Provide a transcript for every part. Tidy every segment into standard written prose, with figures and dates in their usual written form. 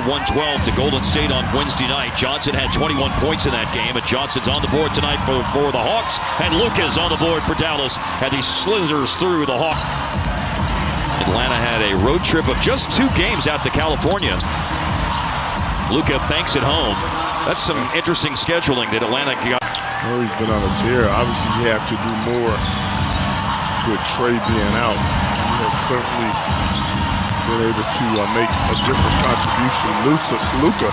112 to Golden State on Wednesday night. Johnson had 21 points in that game, and Johnson's on the board tonight for the Hawks, and LUKA's on the board for Dallas, and he slithers through the Hawks. Atlanta had a road trip of just 2 games out to California. LUKA banks it home. That's some interesting scheduling that Atlanta got. Murray's been on a tear. Obviously, he had to do more with Trey being out. He has certainly been able to make a different contribution. LUKA.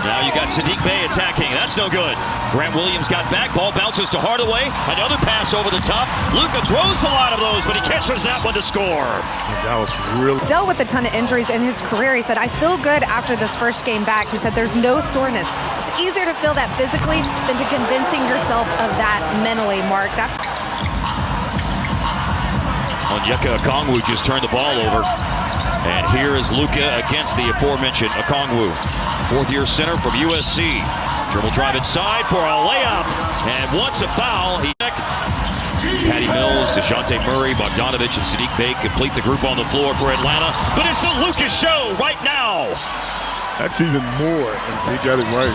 Now you got Saddiq Bey attacking. That's no good. Grant Williams got back. Ball bounces to Hardaway. Another pass over the top. LUKA throws a lot of those, but he catches that one to score. And that was really dealt with a ton of injuries in his career. He said, I feel good after this first game back. He said there's no soreness. It's easier to feel that physically than to convincing yourself of that mentally, Mark. That's Onyeka Okongwu just turned the ball over. And here is LUKA against the aforementioned Okongwu. 4th-year center from USC. Dribble drive inside for a layup. And once a foul, Patty Mills, DeJounte Murray, Bogdanovich, and Saddiq Bey complete the group on the floor for Atlanta. But it's the LUKA show right now. That's even more, and he got it right.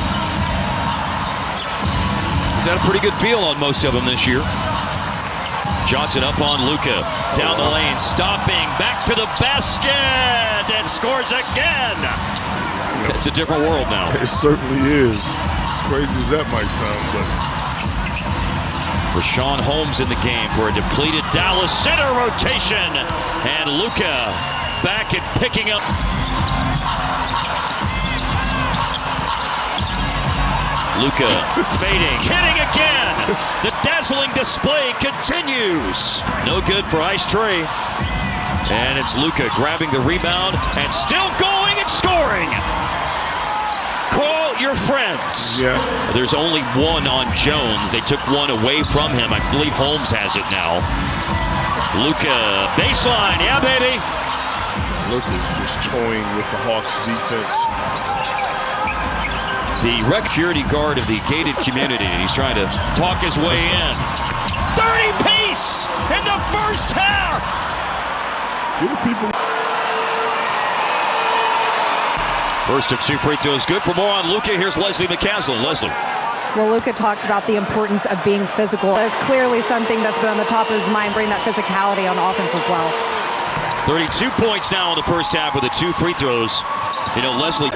He's had a pretty good feel on most of them this year. Johnson up on LUKA, down the lane, stopping, back to the basket, and scores again. It's a different world now. It certainly is. As crazy as that might sound, but Rashawn Holmes in the game for a depleted Dallas center rotation, and LUKA back and picking up. LUKA fading, hitting again. The dazzling display continues. No good for Ice Trey. And it's LUKA grabbing the rebound and still going and scoring. Call your friends. Yeah. There's only one on Jones. They took one away from him. I believe Holmes has it now. LUKA baseline. Yeah, baby. LUKA's just toying with the Hawks defense. The security guard of the gated community. He's trying to talk his way in. 30 piece in the first half. Give the people. First of 2 free throws. Good for more on LUKA. Here's Leslie McCaslin. Leslie. well, LUKA talked about the importance of being physical. It's clearly something that's been on the top of his mind, bring that physicality on offense as well. 32 points now in the first half with the 2 free throws. You know, Leslie.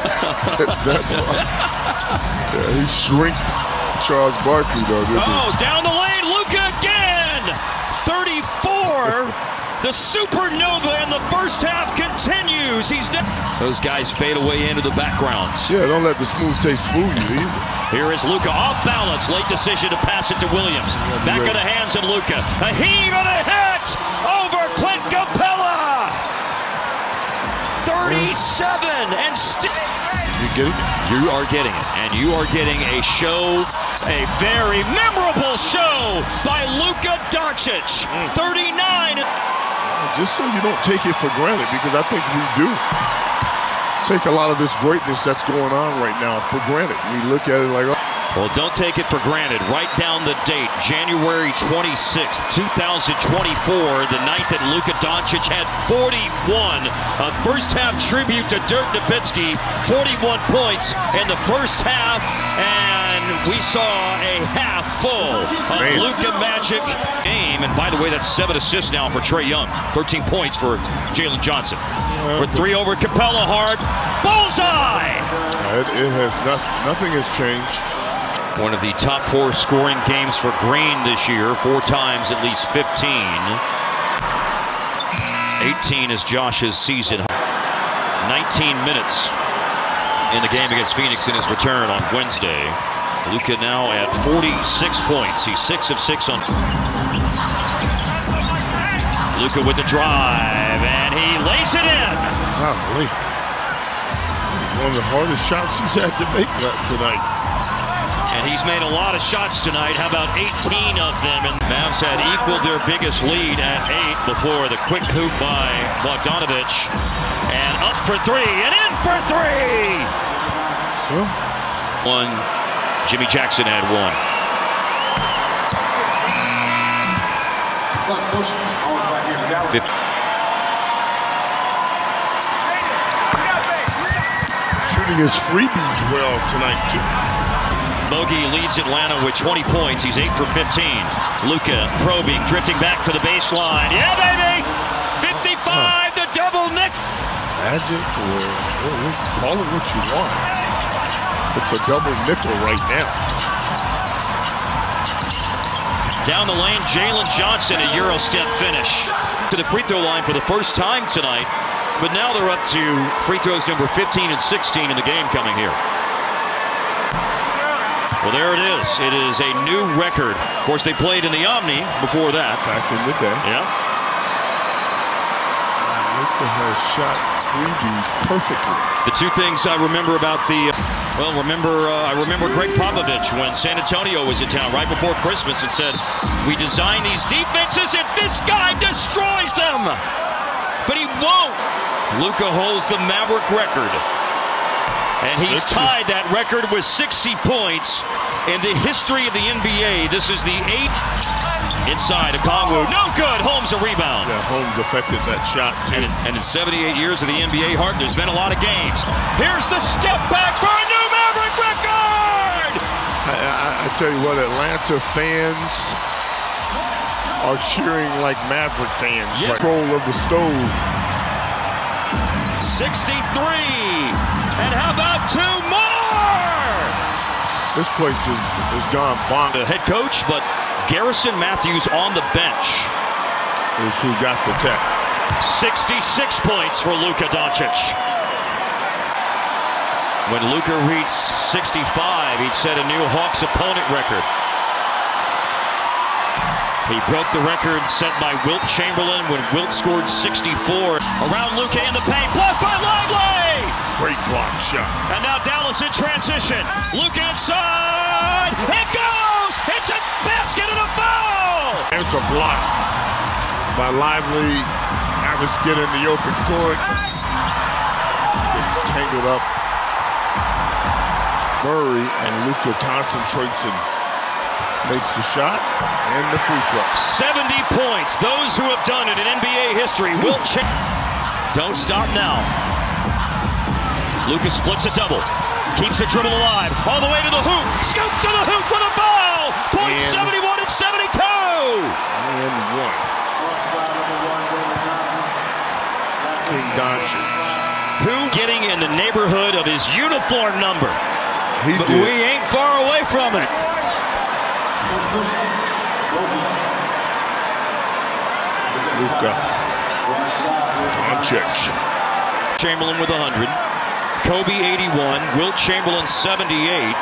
He shrinked Charles Barkley, though. Down the lane, LUKA again! 34. The supernova in the first half continues. Those guys fade away into the background. Yeah, don't let the smooth taste fool you either. Here is LUKA off balance. Late decision to pass it to Williams. Back of the hands of LUKA. A heave and a hit over Clint Capella. 37 and still. You getting it? You are getting it. And you are getting a show, a very memorable show by LUKA Doncic. 39. Just so you don't take it for granted, because I think we do take a lot of this greatness that's going on right now for granted. We look at it like, oh. Well, don't take it for granted. Write down the date, January 26th, 2024, the night that LUKA Doncic had 41. A first-half tribute to Dirk Nowitzki, 41 points in the first half, and we saw a half full of LUKA magic game. And by the way, that's 7 assists now for Trae Young, 13 points for Jalen Johnson. For 3 over Capella, hard, bullseye! It has nothing has changed. One of the top 4 scoring games for Green this year, 4 times at least 15. 18 is Josh's season. 19 minutes in the game against Phoenix in his return on Wednesday. LUKA now at 46 points. He's 6 of 6 on. LUKA with the drive, and he lays it in. Golly. One of the hardest shots he's had to make tonight. And he's made a lot of shots tonight. How about 18 of them? And the Mavs had equaled their biggest lead at 8 before the quick hoop by Bogdanovich. And up for 3, and in for 3! One. Jimmy Jackson had 1. using his freebies well tonight, too. Bogey leads Atlanta with 20 points. He's 8 for 15. LUKA probing, drifting back to the baseline. Yeah, baby! 55 to double Nick. Magic or call it what you want. It's a double nickel right now. Down the lane, Jalen Johnson, a Euro step finish. To the free throw line for the first time tonight. But now they're up to free throws number 15 and 16 in the game coming here. Well, there it is. It is a new record. Of course, they played in the Omni before that. Back in the day. Yeah. LUKA has shot freebies perfectly. The two things I remember about the, I remember Greg Popovich when San Antonio was in town right before Christmas and said, we design these defenses and this guy destroys them. But he won't. LUKA holds the Maverick record. And he's tied that record with 60 points in the history of the NBA. This is the 8th. Inside Okongwu. No good. Holmes a rebound. Yeah, Holmes affected that shot, too. And in 78 years of the NBA, Hart, there's been a lot of games. Here's the step back for a new Maverick record! I tell you what, Atlanta fans are cheering like Maverick fans. Yes. Control of the stove. 63. And how about 2 more? This place is gone bonkers. The head coach, but Garrison Matthews on the bench is who got the tech. 66 points for LUKA Doncic. When LUKA reached 65, he'd set a new Hawks opponent record. He broke the record set by Wilt Chamberlain when Wilt scored 64. Around LUKA in the paint, blocked by Lively! Great block shot. And now Dallas in transition. LUKA inside. It goes! It's a basket and a foul! There's a block by Lively. Average get in the open court. It's tangled up. Murray and LUKA concentrates and makes the shot and the free throw. 70 points. Those who have done it in NBA history will check. Don't stop now. LUKA splits a double. Keeps the dribble alive. All the way to the hoop. Scoop to the hoop with a foul. Points 71 and 72. And one. King Doncic. Who getting in the neighborhood of his uniform number? But did. we ain't far away from it. LUKA. Doncic. Chamberlain with 100. Kobe 81. Wilt Chamberlain 78.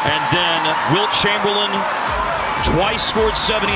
And then Wilt Chamberlain twice scored 70.